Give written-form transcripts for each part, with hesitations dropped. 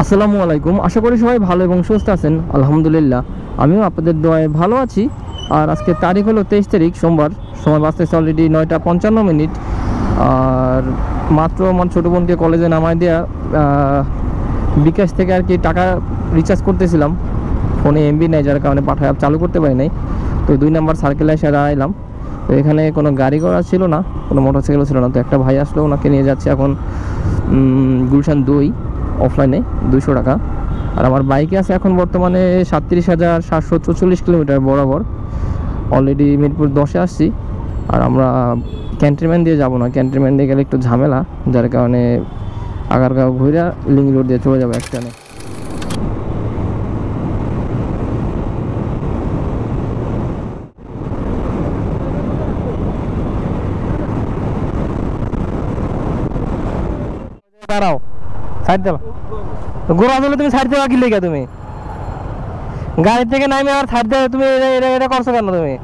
আসসালামু আলাইকুম। আশা করি সবাই ভালো এবং সুস্থ আছেন। আলহামদুলিল্লাহ আমিও আপনাদের দোয়ায় ভালো আছি। আর আজকে তারিখ হলো 23 তারিখ সোমবার। সময় বাজতেছে অলরেডি 9টা 55 মিনিট। আর মাত্র আমার ছোটো বোনকে কলেজে নামায় দেওয়া বিকাশ থেকে আর কি টাকা রিচার্জ করতেছিলাম। ফোনে এমবি নেই, যার কারণে পাঠায় চালু করতে পারি নাই। তো 2 নম্বর সার্কেলে এসে দাঁড়াইলাম। তো এখানে কোনো গাড়ি ঘোড়া ছিল না, কোনো মোটরসাইকেলও ছিল না। তো একটা ভাই আসলো, ওনাকে নিয়ে যাচ্ছে এখন গুলশান 2 অফলাইনে 200 টাকা। আর আমার বাইকে আছে এখন বর্তমানে 37,744 কিলোমিটার বরাবর। অলরেডি মিরপুর 10-এ আসছি। আর আমরা ক্যান্টনমেন্ট দিয়ে যাব না, ক্যান্টনমেন্ট দিয়ে গেলে একটু ঝামেলা, যার কারণে আগারগাঁও ঘুরে লিঙ্ক রোড দিয়ে চলে যাবো একটানে। দাঁড়াও, সাইড দাও। গোড়া দিলে তুমি সাইড দেওয়া কি লেগে? তুমি গাড়ি থেকে নামে আর সাইড দেওয়া তুমি এটা করছো কেন? তুমি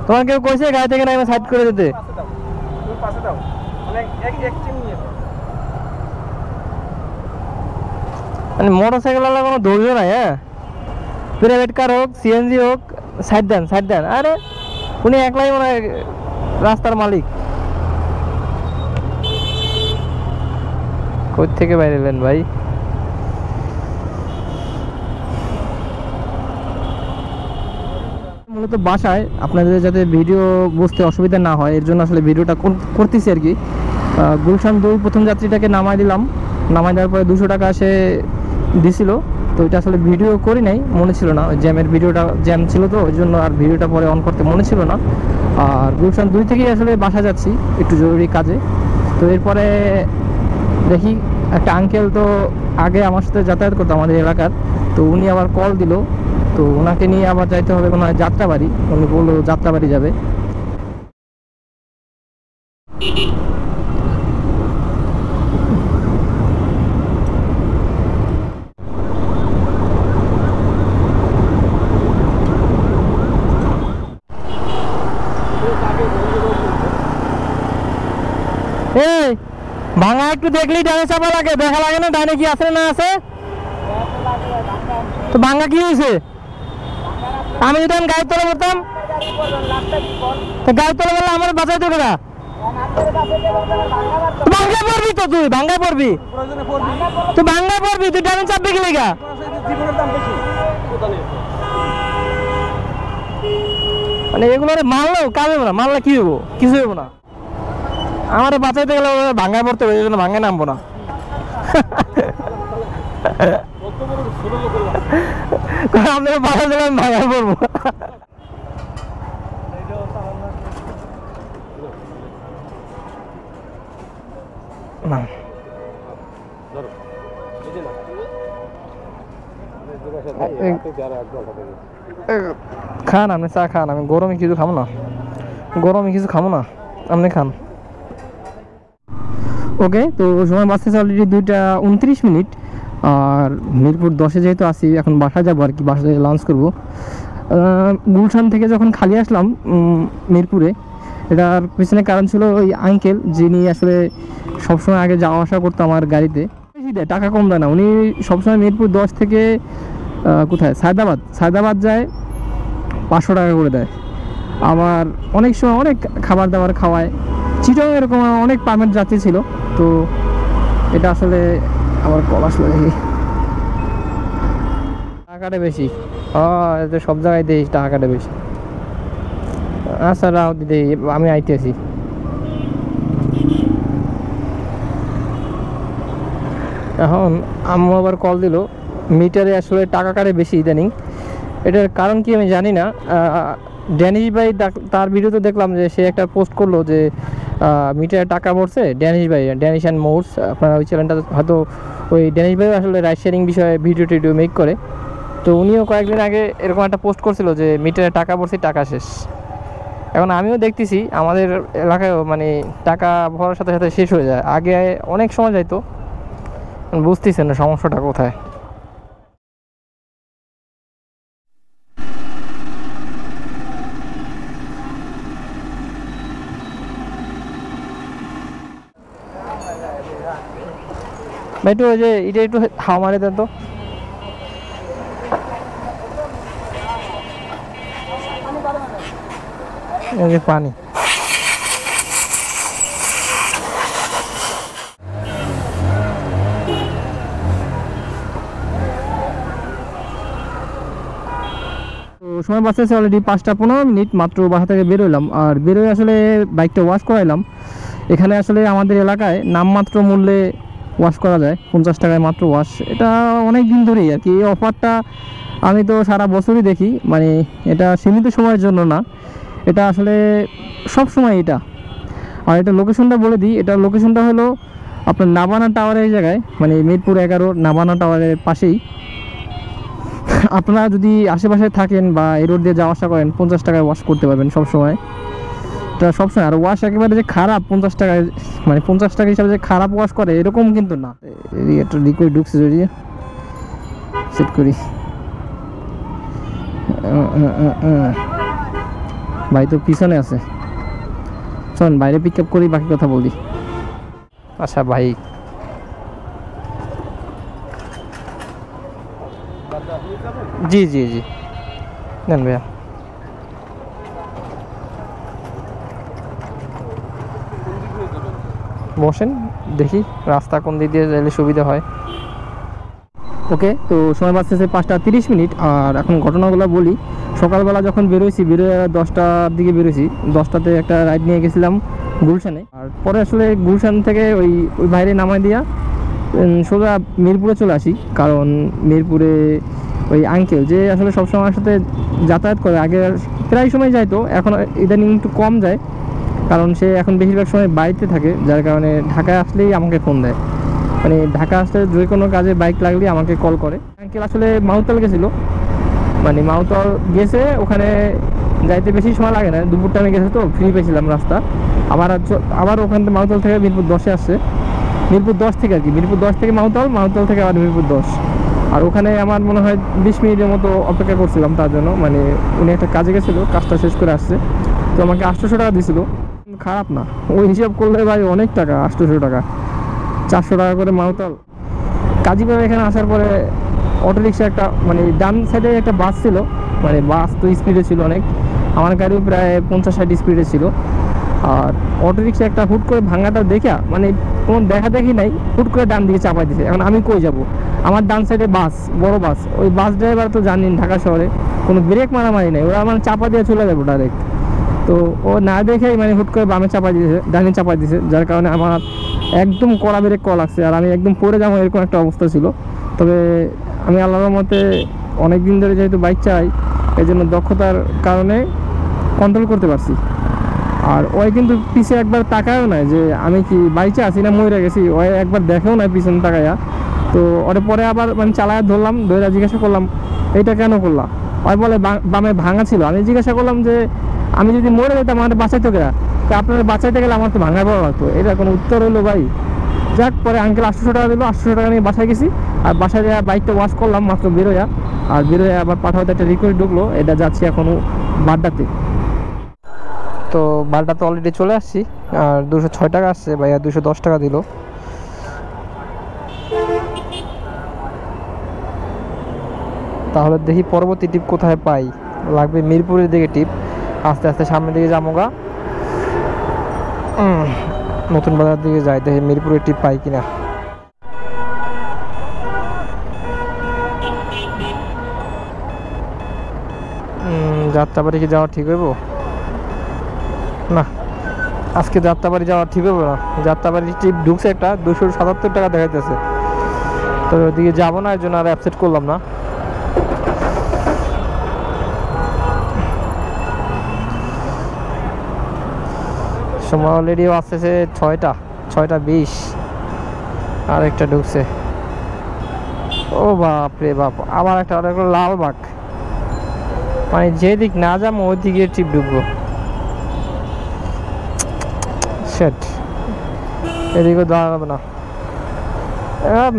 তোমার কেউ কইছে গাড়ি থেকে নামে সাইড করে দিতে? মানে মোটরসাইকেল ওয়ালা কোনো ধৈর্য নাই। হ্যাঁ, প্রাইভেট কার হোক সিএনজি হোক, সাইড দেন সাইড দেন। আরে উনি একলাই মানে রাস্তার মালিক। কই থেকে বাইরে এলেন ভাই? মূলত বাসায় আপনাদের যাতে ভিডিও বুঝতে অসুবিধা না হয় এর জন্য আসলে ভিডিওটা করতেছি আর কি। গুলশান 2 প্রথম যাত্রীটাকে নামাই দিলাম। নামাই দেওয়ার পরে 200 টাকা সে দিছিল। তো এটা আসলে ভিডিও করি নাই, মনে ছিল না, জ্যামের ভিডিওটা জ্যাম ছিল, তো ওই জন্য আর ভিডিওটা পরে অন করতে মনে ছিল না। আর গুলশান 2 থেকেই আসলে বাসা যাচ্ছি একটু জরুরি কাজে। তো এরপরে দেখি একটা আঙ্কেল তো আগে আমার সাথে যাতায়াত করতো আমাদের এলাকার, তো উনি আবার কল দিল। তো ওনাকে নিয়ে আবার যাইতে হবে মনে হয় যাত্রাবাড়ি। উনি বললো যাত্রাবাড়ি যাবে। এই ভাঙা একটু দেখলেই ডানে চাপা লাগে, দেখা লাগে না ডানে কি আছে না আছে? তো ভাঙা কি হয়েছে? আমি যদি গাড়ি তোলা করতাম, গাড়ি তোলা বললে আমার বাঁচাই দেবে না। ভাঙ্গা পড়বি তো, তুই ভাঙ্গা পড়বি, তুই ভাঙ্গা পড়বি, তুই ডানে চাপবি কি লেগা? মানে এগুলো মারলেও কাজ হবে না, মারলে কি হবো? কিছু হবো না। আমার বাঁচাইতে গেলে ভাঙ্গায় পড়তে হবে, এই জন্য ভাঙ্গায় নামবো না। আপনাকে বাঁচা দিলে আমি ভাঙ্গায় পড়বো না। খান আপনি, চা খান। আমি গরমে কিছু খাবো না, গরমে কিছু খাবো না, আপনি খান। ওকে, তো সময় বাঁচতেছে অলরেডি 2টা 29 মিনিট। আর মিরপুর 10-এ যেহেতু আসি, এখন বাসায় যাবো আর কি, বাসায় লাঞ্চ করবো। গুলশান থেকে যখন খালি আসলাম মিরপুরে, এটার পিছনে কারণ ছিল ওই আঙ্কেল যিনি আসলে সবসময় আগে যাওয়া আসা করতো আমার গাড়িতে। বেশি দেয়, টাকা কম দেয় না। উনি সবসময় মিরপুর 10 থেকে কোথায় সায়দাবাদ যায় 500 টাকা করে দেয়। আবার অনেক সময় অনেক খাবার দাবার খাওয়ায়। চিটং এরকম অনেক পারমিট যাত্রী ছিল। তো এটা আসলে আমার কল আসলো দেখি, টাকাটা বেশি। এতে সব জায়গায় দিই টাকাটা বেশি। আচ্ছা রাও দিদি, আমি আইতেছি। এখন আম্মু আবার কল দিল, মিটারে আসলে টাকা কাটে বেশি ইদানিং। এটার কারণ কি আমি জানি না। ড্যানিশ ভাই তার ভিডিওতে দেখলাম যে সে একটা পোস্ট করলো যে মিটারে টাকা পড়ছে। ড্যানিশ ভাই, ড্যানিশ অ্যান্ড মোডস, আপনারা ওই চ্যানেলটা হয়তো, ওই ড্যানিশ ভাই আসলে রাইড শেয়ারিং বিষয়ে ভিডিও টিডিও মেক করে। তো উনিও কয়েকদিন আগে এরকম একটা পোস্ট করছিল যে মিটারে টাকা পড়ছে, টাকা শেষ। এখন আমিও দেখতেছি আমাদের এলাকায়ও মানে টাকা ভরার সাথে সাথে শেষ হয়ে যায়। আগে অনেক সময় যাইতো, বুঝতেছেন না সমস্যাটা কোথায়। ভাই একটু ওই যে এটা একটু হাওয়া মারে দেন তো। এই যে পানি। তো সময় বাঁচতেছে অলরেডি 5টা 15 মিনিট, মাত্র বাসা থেকে বেরোলাম। আর বেরোয় আসলে বাইকটা ওয়াশ করাইলাম। এখানে আসলে আমাদের এলাকায় নামমাত্র মূল্যে ওয়াশ করা যায়, 50 টাকায় মাত্র ওয়াশ। এটা অনেক দিন ধরেই আর কি এই অফারটা, আমি তো সারা বছরই দেখি, মানে এটা সীমিত সময়ের জন্য না, এটা আসলে সব সময় এটা। আর এটা লোকেশনটা বলে দিই, এটা লোকেশনটা হলো আপনার নাবানা টাওয়ারের জায়গায়, মানে মিরপুর 11 নাবানা টাওয়ারের পাশেই। আপনারা যদি আশেপাশে থাকেন বা এই রোড দিয়ে যাওয়া আসা করেন, 50 টাকায় ওয়াশ করতে পারবেন সব সময়। এটা সবসময়। আর ওয়াশ একেবারে যে খারাপ 50 টাকায়, মানে 50 টাকা হিসাবে যে খারাপ ওয়াশ করে এরকম কিন্তু না। একটা লিকুইড ঢুকছে যদি সেট করি। ভাই তো পিছনে আছে, চল বাইরে পিক আপ করি, বাকি কথা বলি। আচ্ছা ভাই, জি জি জি নেন ভাইয়া। বসেন, দেখি রাস্তা কোন দিক দিয়ে যাইলে সুবিধা হয়। ওকে, তো সময় বাঁচতেছে 5টা 30 মিনিট। আর এখন ঘটনাগুলো বলি। সকালবেলা যখন বেরোইছি, বেরোয় 10টার দিকে বেরোইছি। 10টাতে একটা রাইড নিয়ে গেছিলাম গুলশানে। আর পরে আসলে গুলশান থেকে ওই বাইরে নামাই দিয়া সোজা মিরপুরে চলে আসি। কারণ মিরপুরে ওই আঙ্কেল যে আসলে সবসময় আমার সাথে যাতায়াত করে, আগে প্রায় সময় যাইতো, এখন ইদানিং একটু কম যায়। কারণ সে এখন বেশিরভাগ সময় বাড়িতে থাকে, যার কারণে ঢাকায় আসলেই আমাকে ফোন দেয়। মানে ঢাকা আসলে যে কোনো কাজে বাইক লাগলেই আমাকে কল করে। আঙ্কেল আসলে মাউতাল গেছিলো, মানে মাউতাল গেছে, ওখানে যাইতে বেশি সময় লাগে না, দুপুর টাইমে গেছে তো ফ্রি পেয়েছিলাম রাস্তা। আবার ওখান থেকে মাউতাল থেকে মিরপুর 10-এ আসছে, মিরপুর 10 থেকে আর কি, মিরপুর 10 থেকে মাউতাল, মাউতাল থেকে আবার মিরপুর 10। আর ওখানে আমার মনে হয় 20 মিনিটের মতো অপেক্ষা করছিলাম তার জন্য। মানে উনি একটা কাজে গেছিলো, কাজটা শেষ করে আসছে, তো আমাকে 800 টাকা দিয়েছিল। খারাপ না, ওই হিসাব করলে ভাই অনেক টাকা, 800 টাকা, 400 টাকা করে মাউতাল। কাজীপাড়া এখানে আসার পরে অটোরিক্সা একটা, মানে ডান সাইডে একটা বাস ছিল, মানে বাস তো স্পিডে ছিল অনেক, আমার গাড়িও প্রায় 50-60 স্পিডে ছিল। আর অটোরিক্সা একটা হুট করে ভাঙাটা দেখা, মানে কোনো দেখা দেখি নাই, হুট করে ডান দিকে চাপাই দিয়েছে। এখন আমি কই যাব? আমার ডান সাইডে বাস, বড় বাস, ওই বাস ড্রাইভার তো জানেন ঢাকা শহরে কোনো ব্রেক মারামারি নেই, ওরা মানে চাপা দিয়ে চলে যাবো ডাইরেক্ট। তো ও না দেখেই মানে হুট করে বামে চাপাই দিয়েছে, ডানে চাপাই দিয়েছে, যার কারণে আমার একদম কড়া ব্রেক কল লাগছে, আর আমি একদম পড়ে যাবো এরকম একটা অবস্থা ছিল। তবে আমি আল্লাহর মতে অনেক দিন ধরে যেহেতু বাইক চাই, এই জন্য দক্ষতার কারণে কন্ট্রোল করতে পারছি। আর ওই কিন্তু পিছে একবার তাকায়ও নাই যে আমি কি বাইচে আছি না মরে গেছি, ওই একবার দেখেও নাই পিছনে তাকাইয়া। তো ওরে পরে আবার মানে চালায়া ধরলাম, ধরে জিজ্ঞাসা করলাম এইটা কেন করলাম। ওই বলে বামে ভাঙা ছিল। আমি জিজ্ঞাসা করলাম যে আমি যদি মরে যেতাম আমার বাঁচাইতে গেলা, তো আপনারা বাঁচাইতে গেলে আমার তো ভাঙা পড়া লাগতো, এটা কোনো উত্তর হলো ভাই? যাক, পরে আঙ্কেল 800 টাকা দিল, 800 টাকা নিয়ে বাসায় গেছি। আর বাসায় যাওয়া বাইকটা ওয়াশ করলাম মাত্র বেরোয়া। আর বেরোয় আবার পাঠাতে একটা রিকোয়েস্ট ঢুকলো, এটা যাচ্ছি এখনও বাড্ডাতে। তো বাড্ডাতে অলরেডি চলে আসছি। আর 206 টাকা আসছে, ভাইয়া 210 টাকা দিল। তাহলে দেখি পরবর্তী টিপ কোথায় পাই, লাগবে মিরপুরের দিকে টিপ। আস্তে আস্তে সামনের দিকে যাবো গা, নতুন বাজার দিকে যাই, দেখি মিরপুরের টিপ পাই কিনা। যাত্রাবাড়ি কি যাওয়া ঠিক হইব? না, আজকে যাত্রাবাড়ি যাওয়া ঠিক হবে না। যাত্রাবাড়ি টিপ ঢুকছে একটা, 277 টাকা দেখাইতেছে, তো ওদিকে যাবো না, এর জন্য আর অ্যাপসেট করলাম না। সময় অলরেডি আসতেছে 6টা 20, আর একটা ঢুকছে। ও বাপ রে বাপ, আবার একটা লালবাগ, মানে যেদিক না যাবো ওই দিকে টিপ ঢুকবো। সেট এদিকে দেওয়া যাবে না,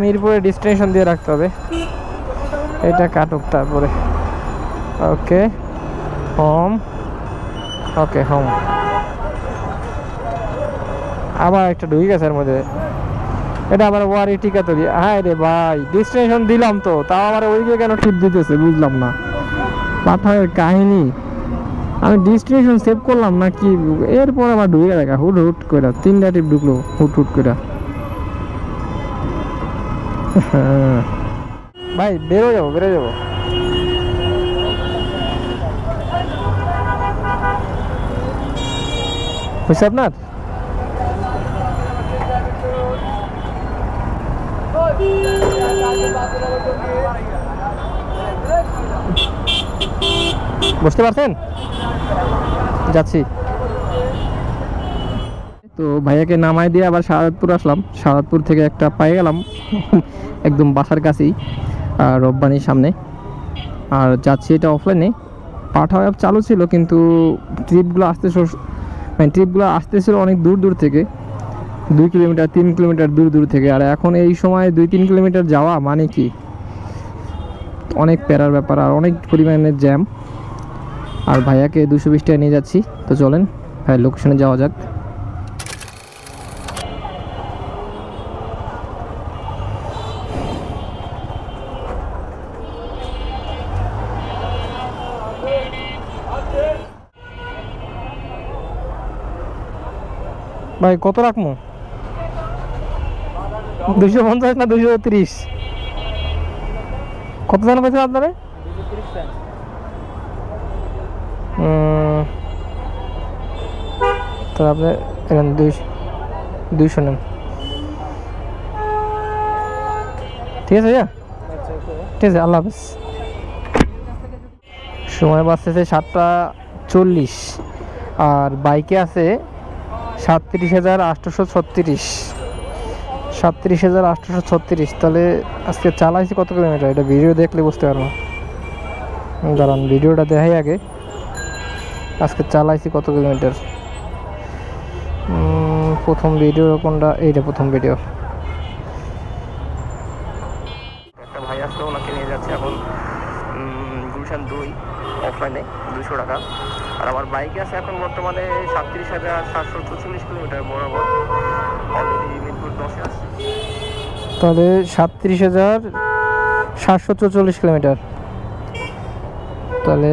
মিরপুরে ডেস্টিনেশন দিয়ে রাখতে হবে। এটা কাটুক, তারপরে ওকে হোম, ওকে হোম। আবার একটা ঢুকে গেছে এর মধ্যে, এটা আবার ওয়ারি টিকা তৈরি। হ্যাঁ রে ভাই, ডেস্টিনেশন দিলাম তো, তাও আমার ওইদিকে কেন টিপ দিতেছে বুঝলাম না। পাঠায় কাহিনী, আমি ডেস্টিনেশন সেভ করলাম না কি, এরপর আবার ঢুকে দেখা হুট হুট করে 3টা টিপ ঢুকলো হুট হুট করে। ভাই বেরো যাবো বুঝছে আপনার। বুঝতে পারছেন, যাচ্ছি তো। ভাইয়াকে নামাই দিয়ে আবার শাহাদাতপুর আসলাম। শাহাদাতপুর থেকে একটা পাই গেলাম একদম বাসার কাছেই, রব্বানির সামনে। আর যাচ্ছি এটা অফলাইনে। পাঠা অ্যাপ চালু ছিল, কিন্তু ট্রিপগুলো আসতেছিল অনেক দূর থেকে, 2 কিলোমিটার 3 কিলোমিটার দূর থেকে। আর এখন এই সময় 2-3 কিলোমিটার যাওয়া মানে কি অনেক প্যারার ব্যাপার, আর অনেক পরিমাণে জ্যাম। আর ভাইয়াকে 220 টাকা নিয়ে যাচ্ছি। তো চলেন ভাই লোকেশনে যাওয়া যাক। ভাই কত রাখবো, 250 না 230? কত জানা পেয়েছেন আপনারা? তো আপনি এখানে 200 নেন, ঠিক আছে ভাইয়া? ঠিক আছে, আল্লাহ হাফেজ। সময় বাঁচতেছে 7টা 40, আর বাইকে আছে 37,836। 37,836। তাহলে আজকে চালাইছি কত কিলোমিটার, এটা ভিডিও দেখলে বুঝতে পারবো। দাঁড়ান ভিডিওটা দেখাই আগে, আজকে চালাইছি কত কিলোমিটার। প্রথম ভিডিও কোনটা? এইটা প্রথম ভিডিও। একটা ভাই আসলে ওনাকে নিয়ে যাচ্ছে এখন গুলশান 2 অফলাইনে 200 টাকা। আর আমার বাইকে আছে এখন বর্তমানে 37,744 কিলোমিটার বরাবর, অলরেডি মিরপুর 10-এ আছে। তাহলে 37,744 কিলোমিটার। তাহলে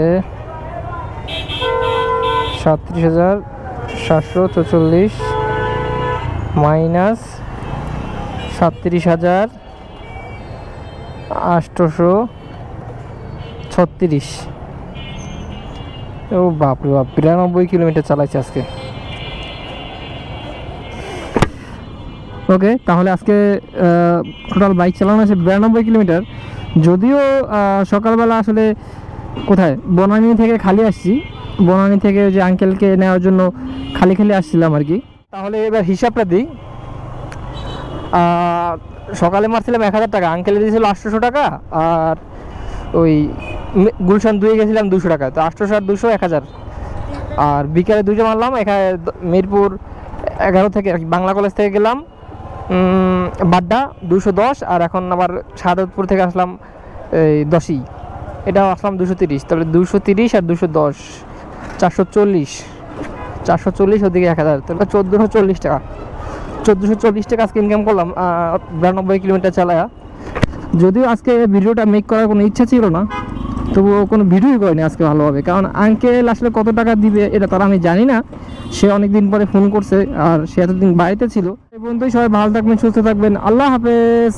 37,744 মাইনাস 37,836। ও বাপরে বাপ, 92 কিলোমিটার চালাইছে আজকে। ওকে, তাহলে আজকে টোটাল বাইক চালানো আছে 92 কিলোমিটার। যদিও সকালবেলা আসলে কোথায় বনানী থেকে খালি আসছি, বনানী থেকে যে আঙ্কেলকে নেওয়ার জন্য খালি আসছিলাম আর কি। তাহলে এবার হিসাবটা দিই। সকালে মারছিলাম 1000 টাকা, আঙ্কেলে দিয়েছিল 800 টাকা, আর ওই গুলশান 2 গেছিলাম 200 টাকা। তো 800 আর 200 1000। আর বিকালে 200 মারলাম এখানে মিরপুর 11 থেকে বাংলা কলেজ থেকে গেলাম বাড্ডা 210। আর এখন আবার শাহাদাতপুর থেকে আসলাম এই 10ই, এটাও আসলাম 230। তাহলে 230 আর 210 440 ওদিকে 1000, তাহলে 1440 টাকা। 1440 টাকা আজকে ইনকাম করলাম 92 কিলোমিটার চালায়া। যদিও আজকে ভিডিওটা মেক করার কোনো ইচ্ছা ছিল না, তবুও কোনো ভিডিওই করিনি আজকে ভালোভাবে, কারণ আঙ্কেল আসলে কত টাকা দিবে এটা তার আমি জানি না। সে অনেকদিন পরে ফোন করছে, আর সে এতদিন বাড়িতে ছিল। এই পর্যন্তই, সবাই ভালো থাকবেন, সুস্থ থাকবেন, আল্লাহ হাফেজ।